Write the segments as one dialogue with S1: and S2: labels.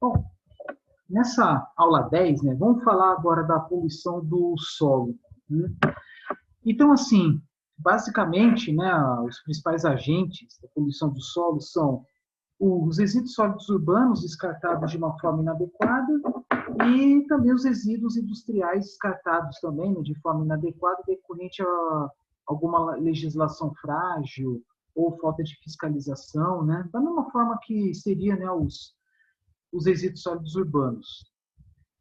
S1: Bom, nessa aula 10, né, vamos falar agora da poluição do solo, né? Então, assim, basicamente, né, os principais agentes da poluição do solo são os resíduos sólidos urbanos descartados de uma forma inadequada e também os resíduos industriais descartados também, né, de forma inadequada decorrente a alguma legislação frágil ou falta de fiscalização, né, da mesma forma que seria, né, os resíduos sólidos urbanos.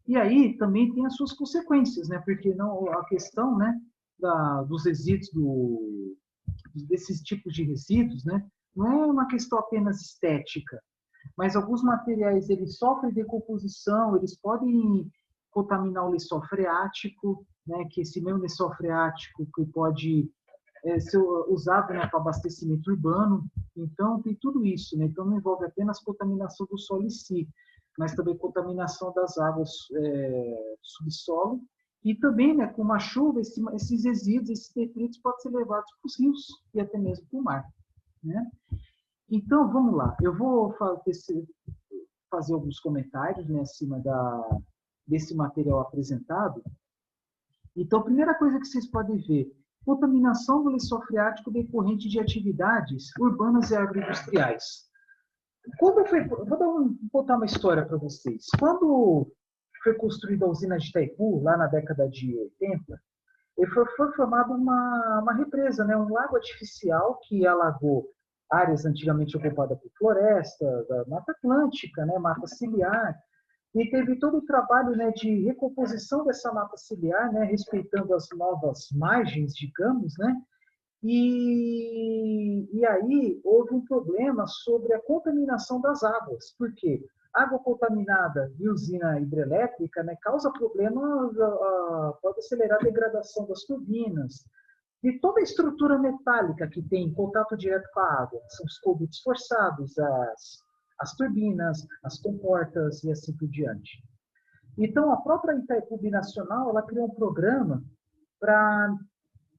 S1: E aí também tem as suas consequências, né? Porque não a questão, né, dos resíduos desses tipos de resíduos, né, não é uma questão apenas estética, mas alguns materiais eles sofrem decomposição, eles podem contaminar o lençol freático, né, que esse mesmo lençol freático que pode ser usado, né, para abastecimento urbano. Então, tem tudo isso. Né? Então, não envolve apenas contaminação do solo em si, mas também contaminação das águas subsolo. E também, né, com uma chuva, esses resíduos, esses detritos podem ser levados para os rios e até mesmo para o mar. Né? Então, vamos lá. Eu vou fazer alguns comentários, né, acima desse material apresentado. Então, a primeira coisa que vocês podem ver, contaminação do lençol freático decorrente de atividades urbanas e agroindustriais. Vou contar uma história para vocês. Quando foi construída a usina de Itaipu, lá na década de 80, foi formada uma represa, né, um lago artificial que alagou áreas antigamente ocupadas por floresta, da Mata Atlântica, né, mata ciliar, e teve todo o trabalho, né, de recomposição dessa mata ciliar, né, respeitando as novas margens, digamos, né, e aí houve um problema sobre a contaminação das águas. Por quê? Água contaminada de usina hidrelétrica, né, causa problemas, pode acelerar a degradação das turbinas, de toda a estrutura metálica que tem contato direto com a água. São os condutos forçados, as turbinas, as comportas e assim por diante. Então, a própria Itaipu Binacional, ela criou um programa para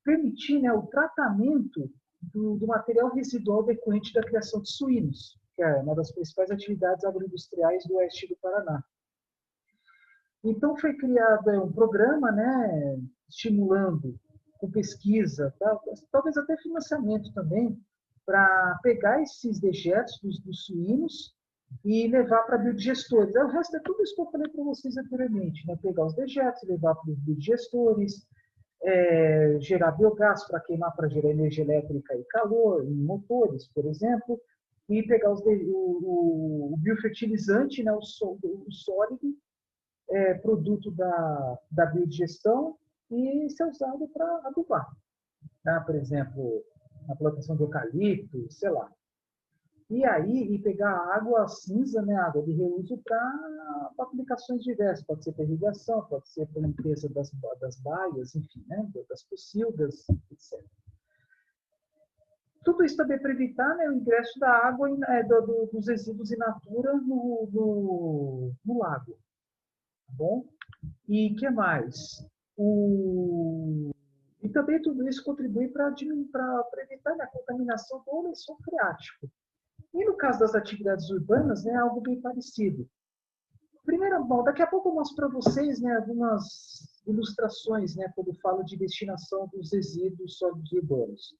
S1: permitir, né, o tratamento do material residual decorrente da criação de suínos, que é uma das principais atividades agroindustriais do oeste do Paraná. Então, foi criado um programa, né, estimulando com pesquisa, talvez até financiamento também, para pegar esses dejetos dos suínos e levar para biodigestores. O resto é tudo isso que eu falei para vocês anteriormente, né? Pegar os dejetos, levar para os biodigestores, gerar biogás para queimar, para gerar energia elétrica e calor em motores, por exemplo, e pegar o biofertilizante, né, o sólido, produto da biodigestão, e ser usado para adubar. Tá? Por exemplo, a plantação de eucalipto, sei lá. E aí, pegar a água cinza, né, água de reuso, para aplicações diversas. Pode ser para irrigação, pode ser para limpeza das baias, enfim, né, das pocilgas, etc. Tudo isso também para evitar, né, o ingresso da água, dos resíduos in natura no lago. Tá bom? E o que mais? E também tudo isso contribui para evitar a contaminação do lençol freático. E no caso das atividades urbanas, né, algo bem parecido. Primeiro, bom, daqui a pouco eu mostro para vocês, né, algumas ilustrações, né, quando falo de destinação dos resíduos sólidos urbanos.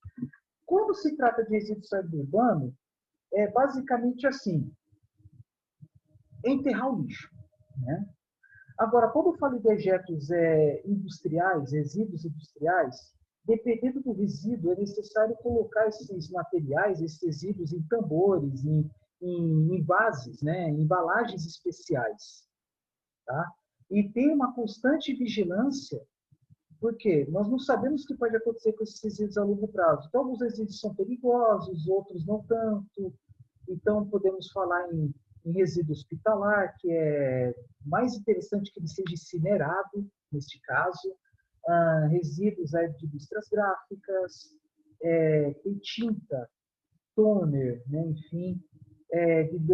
S1: Quando se trata de resíduo sólido urbano, é basicamente assim, enterrar o lixo. Né? Agora, quando eu falo de dejetos industriais, resíduos industriais, dependendo do resíduo, é necessário colocar esses materiais, esses resíduos em tambores, em vases, né, em embalagens especiais. Tá? E tem uma constante vigilância, porque nós não sabemos o que pode acontecer com esses resíduos a longo prazo. Então, alguns resíduos são perigosos, outros não tanto. Então, podemos falar em resíduo hospitalar, que é mais interessante que ele seja incinerado, neste caso. Resíduos de indústrias gráficas, tem tinta, toner, né, enfim,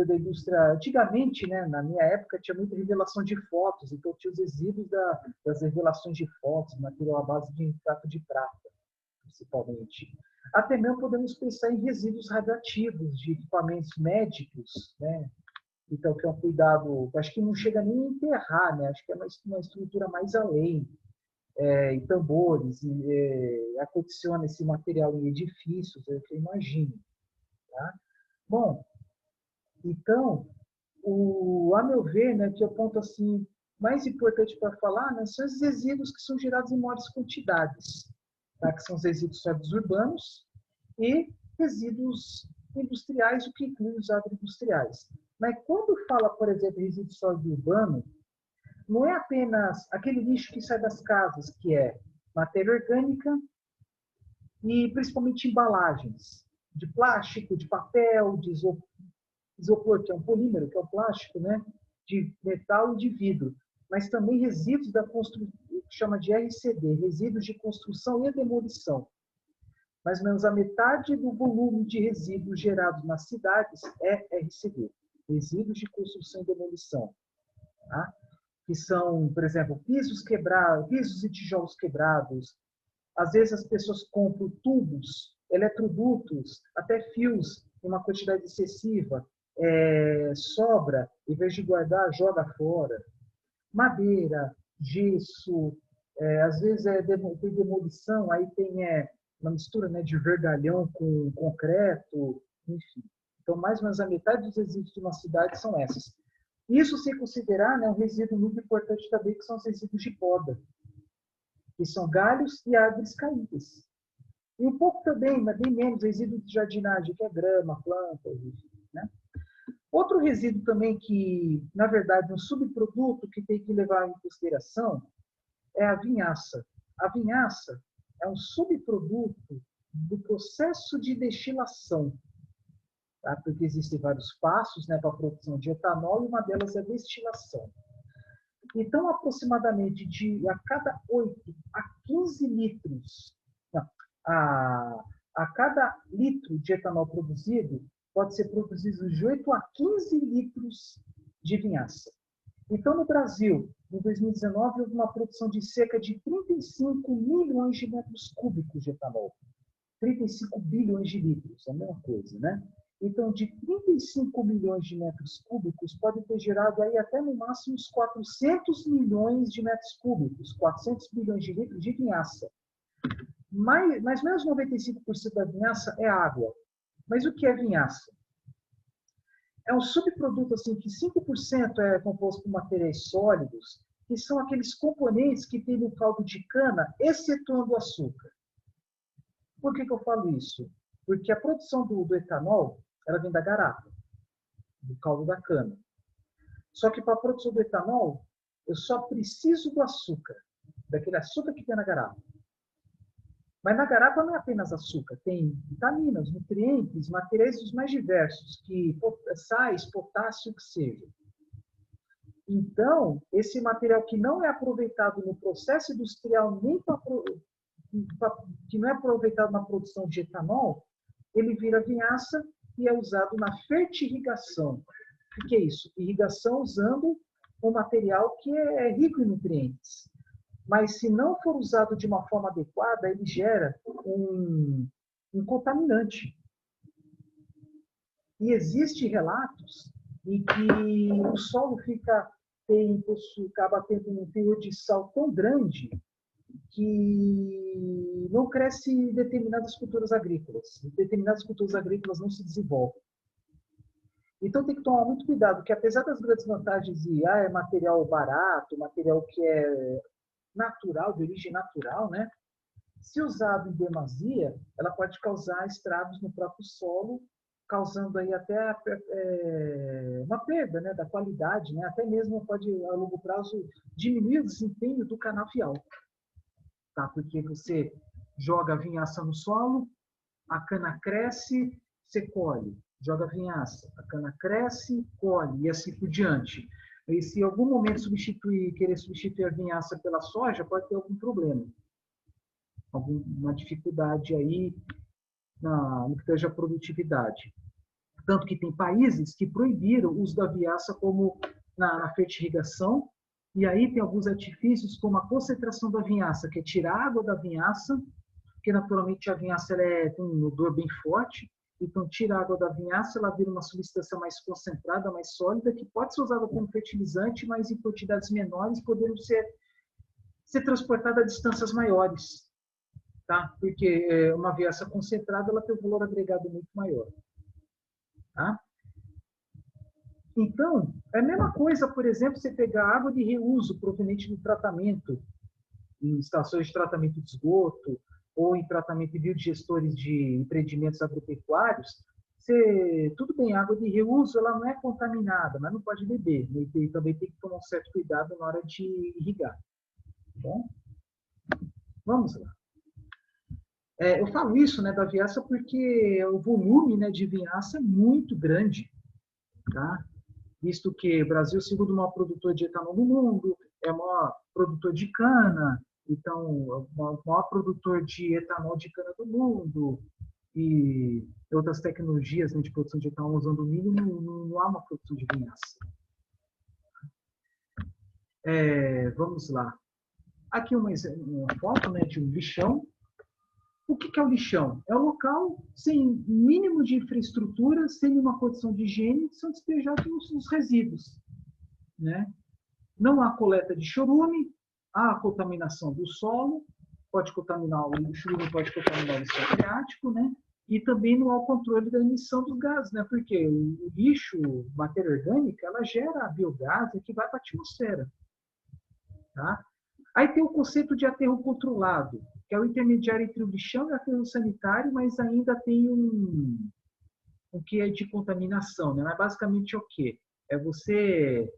S1: da indústria. Antigamente, né, na minha época, tinha muita revelação de fotos, então tinha os resíduos das revelações de fotos, material à base de trato de prata, principalmente. Até mesmo podemos pensar em resíduos radioativos de equipamentos médicos, né, Então, que é um cuidado, acho que não chega nem a enterrar, né? Acho que é uma estrutura mais além, em tambores, acondiciona esse material em edifícios, é o que eu imagino. Tá? Bom, então, a meu ver, né, que é o ponto assim, mais importante para falar, né, são os resíduos que são gerados em maiores quantidades, tá? Que são os resíduos sólidos urbanos e resíduos industriais, o que inclui os agroindustriais. Mas quando fala, por exemplo, resíduo sólido urbano, não é apenas aquele lixo que sai das casas, que é matéria orgânica e principalmente embalagens de plástico, de papel, de isopor, que é um polímero, que é um plástico, né? De metal e de vidro. Mas também resíduos da construção, que chama de RCD, resíduos de construção e demolição. Mais ou menos a metade do volume de resíduos gerados nas cidades é RCD, resíduos de construção e demolição. Tá? Que são, por exemplo, pisos quebrados, pisos e tijolos quebrados. Às vezes as pessoas compram tubos, eletrodutos, até fios em uma quantidade excessiva, sobra, em vez de guardar, joga fora. Madeira, gesso, às vezes tem demolição, aí tem uma mistura, né, de vergalhão com concreto, enfim. Então, mais ou menos a metade dos resíduos de uma cidade são essas. Isso sem considerar, né, um resíduo muito importante também, que são os resíduos de poda, que são galhos e árvores caídas. E um pouco também, mas bem menos, resíduo de jardinagem, que é grama, plantas, né? Outro resíduo também que, na verdade, um subproduto que tem que levar em consideração é a vinhaça. A vinhaça é um subproduto do processo de destilação, tá? Porque existem vários passos, né, para a produção de etanol, e uma delas é a destilação. Então, aproximadamente a cada 8 a 15 litros, não, a cada litro de etanol produzido, pode ser produzido de 8 a 15 litros de vinhaça. Então, no Brasil, em 2019, houve uma produção de cerca de 35 milhões de metros cúbicos de etanol. 35 bilhões de litros, é a mesma coisa, né? Então, de 35 milhões de metros cúbicos, pode ter gerado aí até no máximo uns 400 milhões de metros cúbicos, 400 bilhões de litros de vinhaça. Mas menos 95% da vinhaça é água. Mas o que é vinhaça? É um subproduto assim, que 5% é composto por materiais sólidos, que são aqueles componentes que tem no caldo de cana, excetuando o açúcar. Por que eu falo isso? Porque a produção do etanol, ela vem da garapa, do caldo da cana. Só que para a produção do etanol, eu só preciso do açúcar, daquele açúcar que tem na garapa. Mas na garapa não é apenas açúcar, tem vitaminas, nutrientes, materiais dos mais diversos, sais, potássio, que seja. Então, esse material que não é aproveitado no processo industrial, que não é aproveitado na produção de etanol, ele vira vinhaça e é usado na fertirrigação. O que é isso? Irrigação usando um material que é rico em nutrientes. Mas se não for usado de uma forma adequada, ele gera um contaminante. E existem relatos em que o solo acaba tendo um teor de sal tão grande que não cresce determinadas culturas agrícolas. Determinadas culturas agrícolas não se desenvolvem. Então tem que tomar muito cuidado, porque apesar das grandes vantagens de é material barato, material que é natural, de origem natural, né? Se usado em demasia, ela pode causar estragos no próprio solo, causando aí até uma perda, né, da qualidade, né? Até mesmo pode, a longo prazo, diminuir o desempenho do canavial. Tá? Porque você joga a vinhaça no solo, a cana cresce, você colhe. Joga a vinhaça, a cana cresce, colhe, e assim por diante. E se em algum momento querer substituir a vinhaça pela soja, pode ter algum problema. Alguma dificuldade aí no que seja a produtividade. Tanto que tem países que proibiram o uso da vinhaça como na fertirrigação, e aí tem alguns artifícios como a concentração da vinhaça, que é tirar a água da vinhaça, porque naturalmente a vinhaça tem um odor bem forte, Então, tira a água da vinhaça, ela vira uma substância mais concentrada, mais sólida, que pode ser usada como fertilizante, mas em quantidades menores, podendo ser transportada a distâncias maiores, tá? Porque uma vinhaça concentrada, ela tem um valor agregado muito maior, tá? Então, é a mesma coisa, por exemplo, você pegar água de reuso proveniente do tratamento, em estações de tratamento de esgoto, ou em tratamento de biodigestores de empreendimentos agropecuários, tudo bem, água de reuso ela não é contaminada, mas não pode beber. E também tem que tomar um certo cuidado na hora de irrigar. Tá bom? Vamos lá. Eu falo isso, né, da vinhaça porque o volume, né, de vinhaça é muito grande, tá? Visto que o Brasil é o segundo maior produtor de etanol do mundo, é o maior produtor de cana, então, o maior produtor de etanol de cana do mundo, e outras tecnologias, né, de produção de etanol usando milho, não há uma produção de vinhaça. Vamos lá. Aqui uma foto, né, de um lixão. O que é o lixão? É um local sem mínimo de infraestrutura, sem nenhuma condição de higiene, são despejados os resíduos, né? Não há coleta de chorume, há a contaminação do solo, pode contaminar o chorume, pode contaminar o lixão freático, né? E também não há o controle da emissão dos gases, né? Porque o lixo, matéria orgânica, ela gera biogás que vai para a atmosfera, tá? Aí tem o conceito de aterro controlado, que é o intermediário entre o lixão e o aterro sanitário, mas ainda tem um que é de contaminação, né? Mas basicamente é o quê? É você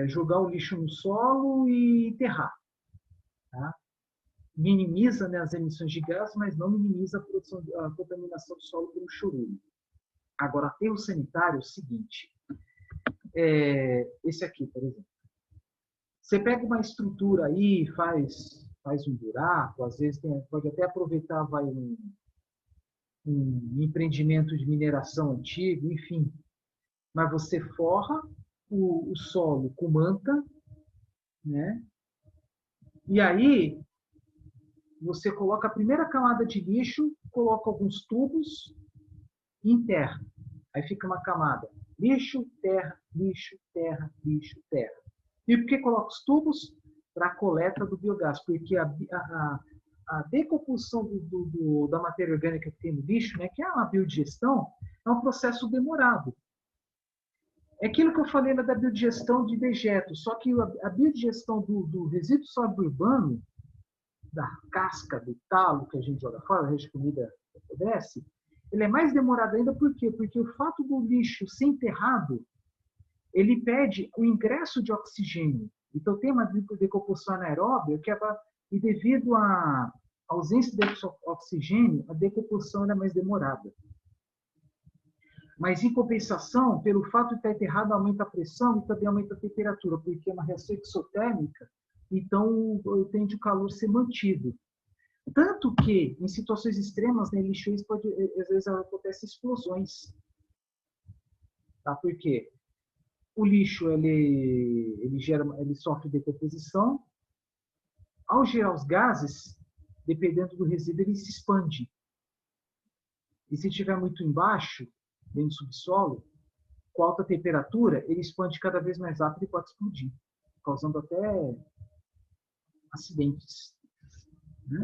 S1: jogar o lixo no solo e enterrar. Tá? Minimiza, né, as emissões de gás, mas não minimiza a contaminação do solo pelo chorume. Agora, aterro sanitário é o seguinte. Esse aqui, por exemplo. Você pega uma estrutura aí, faz um buraco, às vezes pode até aproveitar um empreendimento de mineração antigo, enfim. Mas você forra o solo com manta, né? E aí você coloca a primeira camada de lixo, coloca alguns tubos e enterra. Aí fica uma camada lixo, terra, lixo, terra, lixo, terra. E por que coloca os tubos? Para a coleta do biogás, porque a decomposição da matéria orgânica que tem no lixo, né, que é uma biodigestão, é um processo demorado. É aquilo que eu falei da biodigestão de dejetos, só que a biodigestão do resíduo sólido urbano, da casca, do talo que a gente joga fora, a gente comida apodrece, ele é mais demorado ainda por quê? Porque o fato do lixo ser enterrado, ele pede o ingresso de oxigênio. Então, tem uma decomposição anaeróbia e devido à ausência de oxigênio, a decomposição é mais demorada. Mas, em compensação, pelo fato de estar enterrado, aumenta a pressão e também aumenta a temperatura, porque é uma reação exotérmica, então tende o calor ser mantido. Tanto que, em situações extremas, né, lixões às vezes acontecem explosões. Tá? Por quê? O lixo ele sofre decomposição. Ao gerar os gases, dependendo do resíduo, ele se expande. E se estiver muito embaixo, dentro do subsolo, com alta temperatura, ele expande cada vez mais rápido e pode explodir, causando até acidentes. Né?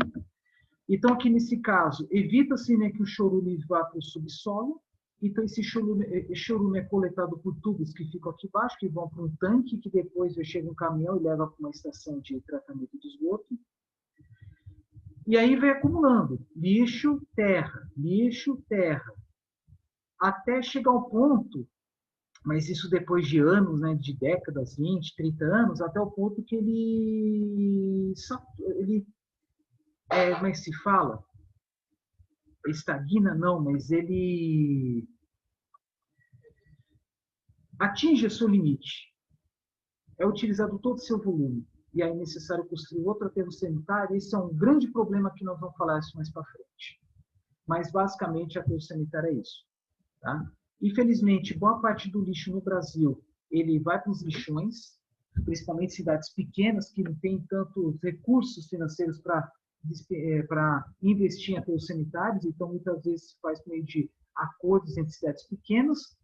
S1: Então, aqui nesse caso, evita-se, né, que o chorume vá para o subsolo. Então, esse chorume é coletado por tubos que ficam aqui embaixo, que vão para um tanque, que depois chega um caminhão e leva para uma estação de tratamento de esgoto. E aí vai acumulando lixo, terra, até chegar ao ponto, mas isso depois de anos, né, de décadas, 20, 30 anos, até o ponto que ele como é que se fala? Estagna não, mas ele atinge o seu limite. É utilizado todo o seu volume. E aí é necessário construir outro aterro sanitário. Esse é um grande problema que nós vamos falar isso mais para frente. Mas, basicamente, aterro sanitário é isso. Tá? Infelizmente, boa parte do lixo no Brasil ele vai para os lixões, principalmente cidades pequenas que não têm tantos recursos financeiros para para investir em aterros sanitários, então muitas vezes se faz por meio de acordos entre cidades pequenas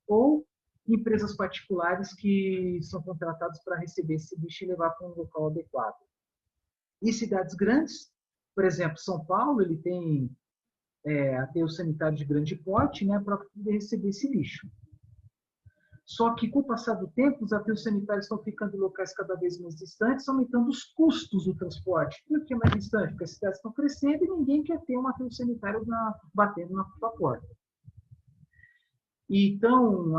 S1: ou empresas particulares que são contratadas para receber esse lixo e levar para um local adequado. E cidades grandes, por exemplo, São Paulo, ele tem aterro sanitário de grande porte, né, para poder receber esse lixo. Só que, com o passar do tempo, os aterros sanitários estão ficando em locais cada vez mais distantes, aumentando os custos do transporte. Por que mais distante? Porque as cidades estão crescendo e ninguém quer ter um aterro sanitário batendo na sua porta. Então,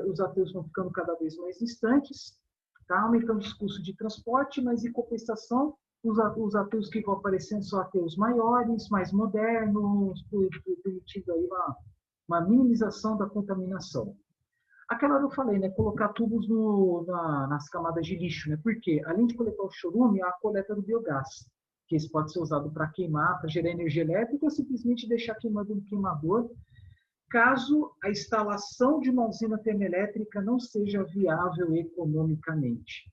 S1: os aterros vão ficando cada vez mais distantes, tá? Aumentando os custos de transporte, mas, em compensação, os aterros que vão aparecendo são aterros maiores, mais modernos, permitindo aí uma minimização da contaminação. Aquela hora eu falei, né, colocar tubos nas camadas de lixo, né? Porque, além de coletar o chorume, há a coleta do biogás, que esse pode ser usado para queimar, para gerar energia elétrica, ou simplesmente deixar queimando no queimador, caso a instalação de uma usina termoelétrica não seja viável economicamente.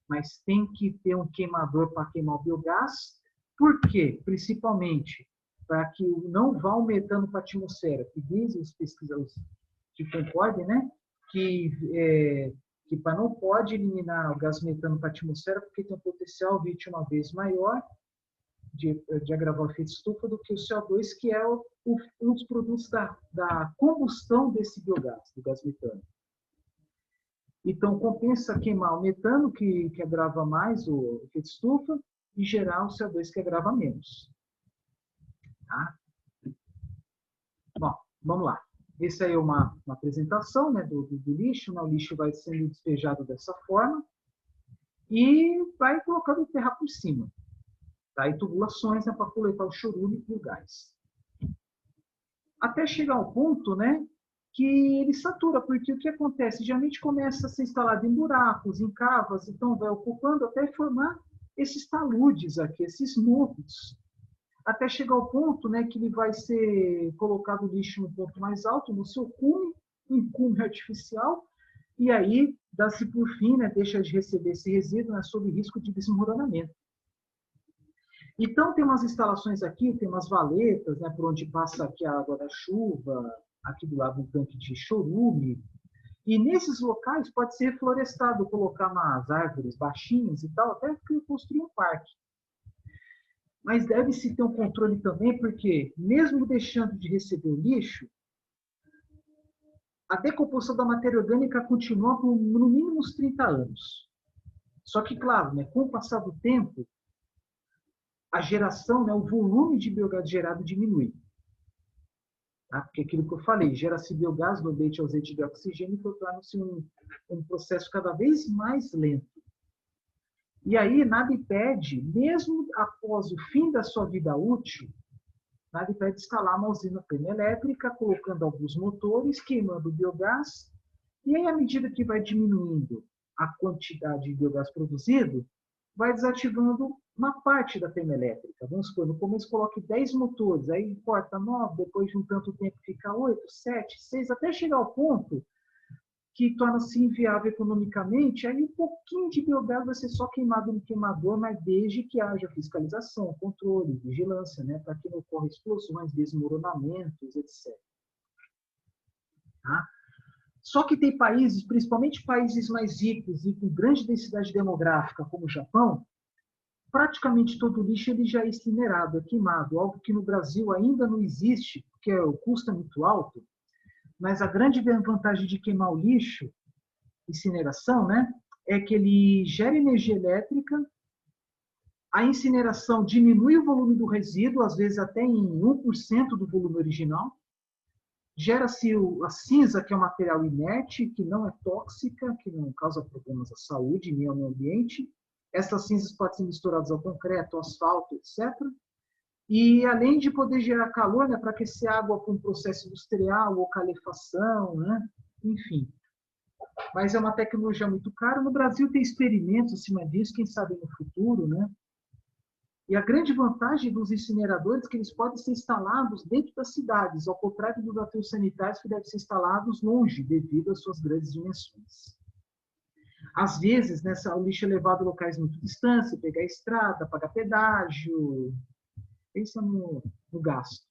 S1: Mas tem que ter um queimador para queimar o biogás. Por quê? Principalmente para que não vá o metano para a atmosfera, que dizem os pesquisadores que concordem, né? Que não pode eliminar o gás metano para a atmosfera porque tem um potencial 21 vezes maior de agravar o efeito estufa do que o CO2, que é um dos produtos da combustão desse biogás, do gás metano. Então, compensa queimar o metano, que agrava mais o efeito estufa, e gerar o CO2, que agrava menos. Tá? Bom, vamos lá. Essa aí é uma apresentação, né, do lixo. Né? O lixo vai sendo despejado dessa forma e vai colocando terra por cima. Tá? E tubulações, né, para coletar o chorume e o gás. Até chegar ao ponto, né, que ele satura, porque o que acontece? Geralmente começa a ser instalado em buracos, em cavas, então vai ocupando até formar esses taludes aqui, esses morros. Até chegar ao ponto, né, que ele vai ser colocado o lixo no ponto mais alto, no seu cume, um cume artificial, e aí dá-se por fim, né, deixa de receber esse resíduo, né, sob risco de desmoronamento. Então, tem umas instalações aqui, tem umas valetas, né, por onde passa aqui a água da chuva, aqui do lado um tanque de chorume, e nesses locais pode ser reflorestado, colocar umas árvores baixinhas e tal, até construir um parque. Mas deve-se ter um controle também, porque mesmo deixando de receber o lixo, a decomposição da matéria orgânica continua por no mínimo uns 30 anos. Só que, claro, né, com o passar do tempo, a geração, né, o volume de biogás gerado diminui. Tá? Porque aquilo que eu falei, gera-se biogás do leite ao azeite de oxigênio, que torna-se um processo cada vez mais lento. E aí, nada impede, mesmo após o fim da sua vida útil, nada impede instalar uma usina termoelétrica, colocando alguns motores, queimando o biogás, e aí, à medida que vai diminuindo a quantidade de biogás produzido, vai desativando uma parte da termoelétrica. Vamos supor, no começo coloque 10 motores, aí corta 9, depois de um tanto tempo fica 8, 7, 6, até chegar ao ponto que torna-se inviável economicamente, aí um pouquinho de biogás vai ser só queimado no queimador, mas desde que haja fiscalização, controle, vigilância, né, para que não ocorra explosões, desmoronamentos, etc. Tá? Só que tem países, principalmente países mais ricos e com grande densidade demográfica, como o Japão, praticamente todo o lixo ele já é incinerado, é queimado, algo que no Brasil ainda não existe, porque o custo é muito alto. Mas a grande vantagem de queimar o lixo, incineração, né, é que ele gera energia elétrica, a incineração diminui o volume do resíduo, às vezes até em 1% do volume original, gera-se a cinza, que é um material inerte, que não é tóxica, que não causa problemas à saúde nem ao meio ambiente. Essas cinzas podem ser misturadas ao concreto, ao asfalto, etc. E além de poder gerar calor, né, para aquecer água para um processo industrial ou calefação, né, enfim. Mas é uma tecnologia muito cara. No Brasil tem experimentos acima disso, quem sabe no futuro, né? E a grande vantagem dos incineradores é que eles podem ser instalados dentro das cidades, ao contrário dos aterros sanitários que devem ser instalados longe, devido às suas grandes dimensões. Às vezes, o lixo é levado a locais muito distantes, pegar estrada, pagar pedágio, Pensa no gasto.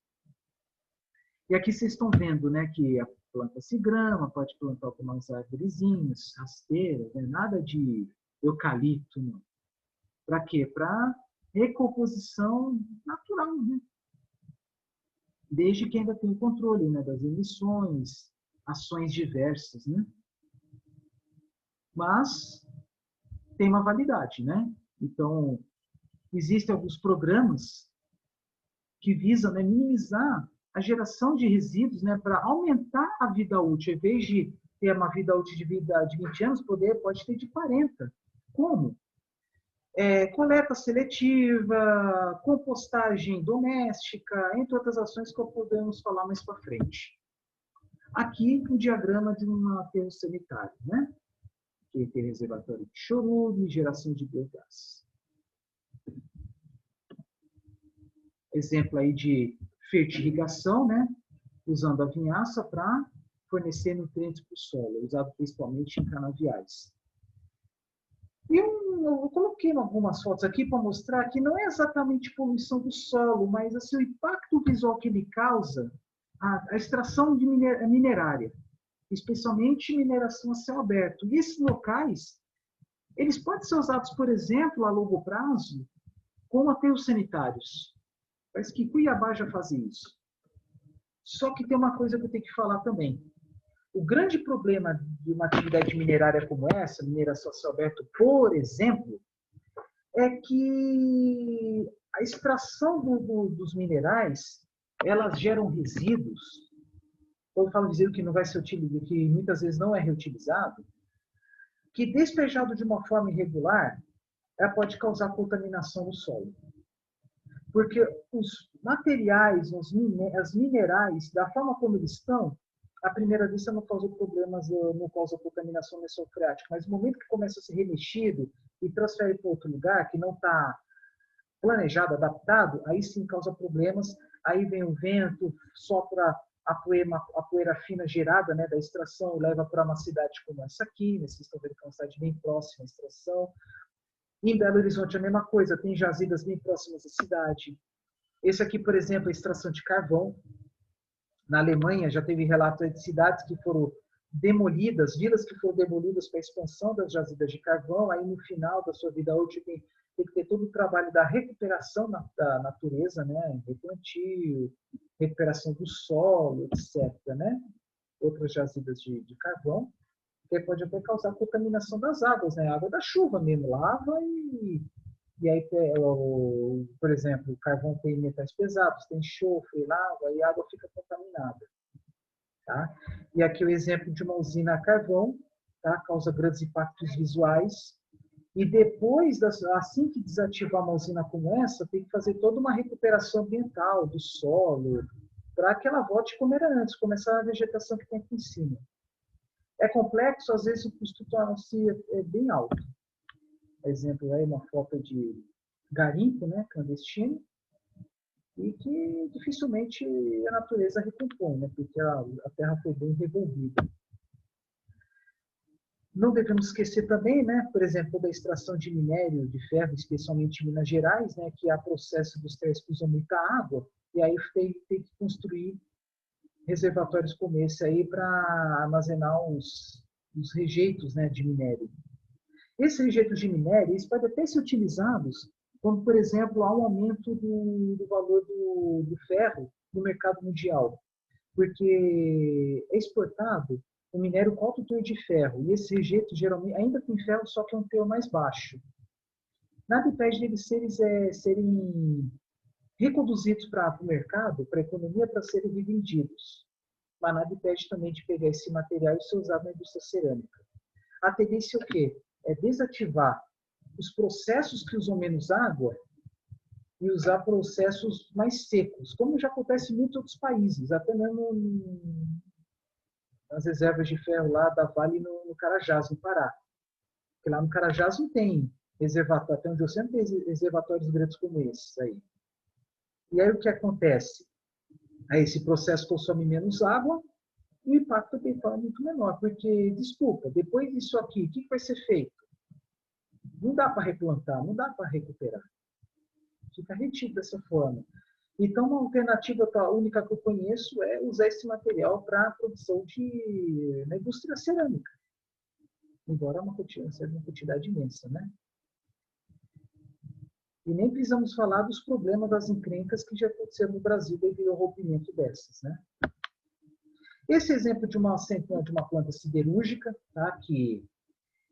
S1: E aqui vocês estão vendo, né, que planta-se grama, pode plantar algumas árvorezinhas, rasteiras, né, nada de eucalipto, não. Para quê? Para recomposição natural, né? Desde que ainda tem controle, né, das emissões, ações diversas, né? Mas tem uma validade, né? Então, existem alguns programas que visam, né, minimizar a geração de resíduos, né, para aumentar a vida útil. Em vez de ter uma vida útil de 20 anos, pode ter de 40. Como? Coleta seletiva, compostagem doméstica, entre outras ações que podemos falar mais para frente. Aqui, o diagrama de um aterro sanitário, né? Que tem reservatório de chorume, geração de biogás. Exemplo aí de fertirrigação, né? Usando a vinhaça para fornecer nutrientes para o solo, usado principalmente em canaviais. E eu coloquei algumas fotos aqui para mostrar que não é exatamente poluição do solo, mas assim, o impacto visual que ele causa, a extração de minerária, especialmente mineração a céu aberto. E esses locais, eles podem ser usados, por exemplo, a longo prazo, como aterros sanitários. Parece que Cuiabá já fazia isso. Só que tem uma coisa que eu tenho que falar também. O grande problema de uma atividade minerária como essa, mineração a céu aberto, por exemplo, é que a extração dos minerais, elas geram resíduos. Quando eu falo resíduo que não vai ser utilizado, que muitas vezes não é reutilizado, que despejado de uma forma irregular, ela pode causar contaminação no solo. Porque os materiais, as minerais, da forma como eles estão, à primeira vista não causam problemas, não causam contaminação freática, mas no momento que começa a ser remexido e transfere para outro lugar, que não está planejado, adaptado, aí sim causa problemas, aí vem o vento, sopra a poeira fina gerada, né, da extração e leva para uma cidade como essa aqui, vocês estão vendo que é uma cidade bem próxima à extração. Em Belo Horizonte a mesma coisa, tem jazidas bem próximas à cidade. Esse aqui, por exemplo, é a extração de carvão. Na Alemanha já teve relatos de cidades que foram demolidas, vilas que foram demolidas para a expansão das jazidas de carvão, aí no final da sua vida útil tem que ter todo o trabalho da recuperação da natureza, né? Replantio, recuperação do solo, etc. Né? Outras jazidas de carvão, que pode até causar contaminação das águas, né? A água da chuva mesmo, lava e aí, por exemplo, o carvão tem metais pesados, tem enxofre, lava, e a água fica contaminada. Tá? E aqui o exemplo de uma usina a carvão, tá? Causa grandes impactos visuais. E depois, assim que desativar uma usina como essa, tem que fazer toda uma recuperação ambiental do solo, para que ela volte como era antes, começar a vegetação que tem aqui em cima. É complexo, às vezes o custo torna-se bem alto. Exemplo aí, uma foto de garimpo, né, clandestino, e que dificilmente a natureza recompõe, né, porque a terra foi bem revolvida. Não devemos esquecer também, né, por exemplo, da extração de minério de ferro, especialmente em Minas Gerais, né, que há processo industriais que usam muita água, e aí tem que construir reservatórios como esse aí para armazenar os rejeitos, né, de minério. Esses rejeitos de minério, eles podem até ser utilizados quando, por exemplo, há um aumento do valor do ferro no mercado mundial, porque é exportado o minério com alto teor de ferro, e esse rejeito geralmente ainda tem ferro, só que é um teor mais baixo. Nada impede deles serem reconduzidos para o mercado, para a economia, para serem revendidos. Mas nada impede também de pegar esse material e ser usado na indústria cerâmica. A tendência é o quê? É desativar os processos que usam menos água e usar processos mais secos, como já acontece em muitos outros países, até mesmo nas reservas de ferro lá da Vale no Carajás, no Pará. Porque lá no Carajás não tem reservatório, até onde eu sempre tem reservatórios grandes como esses aí. E aí o que acontece? Aí esse processo consome menos água e o impacto ambiental é muito menor, porque, desculpa, depois disso aqui, o que vai ser feito? Não dá para replantar, não dá para recuperar. Fica retido dessa forma. Então, uma alternativa única que eu conheço é usar esse material para a produção na indústria cerâmica, embora seja uma quantidade imensa, né? E nem precisamos falar dos problemas das encrencas que já aconteceram no Brasil devido ao rompimento dessas, né? Esse exemplo de uma planta siderúrgica, tá, que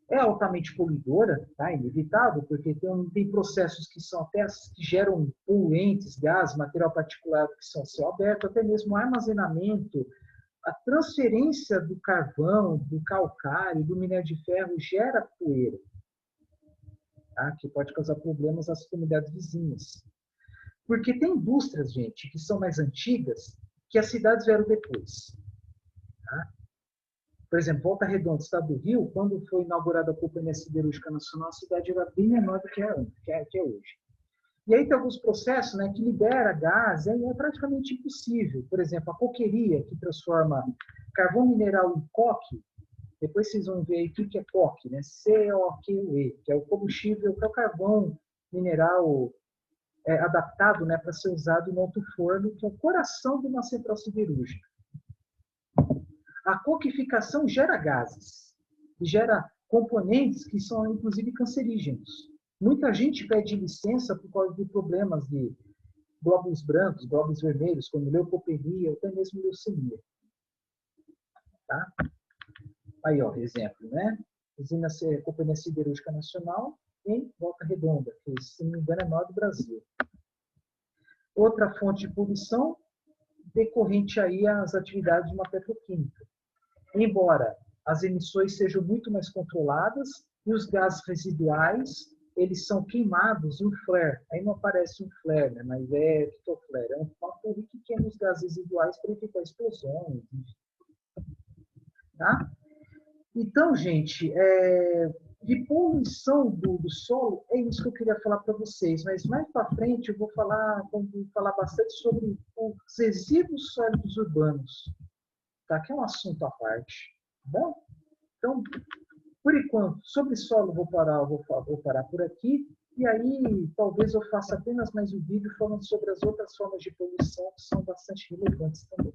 S1: é altamente poluidora, tá, inevitável, porque tem processos que são até que geram poluentes, gases, material particulado que são a céu aberto, até mesmo o armazenamento, a transferência do carvão, do calcário, do minério de ferro gera poeira, tá, que pode causar problemas às comunidades vizinhas. Porque tem indústrias, gente, que são mais antigas, que as cidades vieram depois. Tá? Por exemplo, Volta Redonda, estado do Rio, quando foi inaugurada a Companhia Siderúrgica Nacional, a cidade era bem menor do que é hoje. E aí tem alguns processos, né, que libera gás, é praticamente impossível. Por exemplo, a coqueria, que transforma carvão mineral em coque, depois vocês vão ver aí o que é coque, né? C-O-Q-E, que é o combustível, que é o carvão mineral adaptado, né, para ser usado no alto forno, que é o coração de uma central siderúrgica. A coquificação gera gases, gera componentes que são, inclusive, cancerígenos. Muita gente pede licença por causa de problemas de glóbulos brancos, glóbulos vermelhos, como leucopenia, ou até mesmo leucemia. Tá? Aí, ó, exemplo, né? Companhia Siderúrgica Nacional em Volta Redonda, que, se não me engano, é a maior do Brasil. Outra fonte de poluição decorrente aí às atividades de uma petroquímica. Embora as emissões sejam muito mais controladas e os gases residuais, eles são queimados em um flare. Aí não aparece um flare, né? Mas é flare. É uma torre que queima os gases residuais para evitar explosões. Tá? Então, gente, de poluição do solo, é isso que eu queria falar para vocês. Mas mais para frente eu vou falar bastante sobre os resíduos sólidos urbanos, tá? Que é um assunto à parte. Tá bom? Então, por enquanto, sobre solo vou parar por aqui. E aí, talvez eu faça apenas mais um vídeo falando sobre as outras formas de poluição que são bastante relevantes também.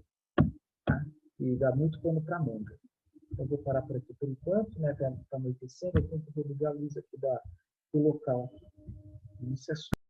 S1: Tá? E dá muito pano para manga. Então, vou parar por aqui por enquanto, né? Está anoitecendo, eu tenho que ligar a luz aqui do local. Isso é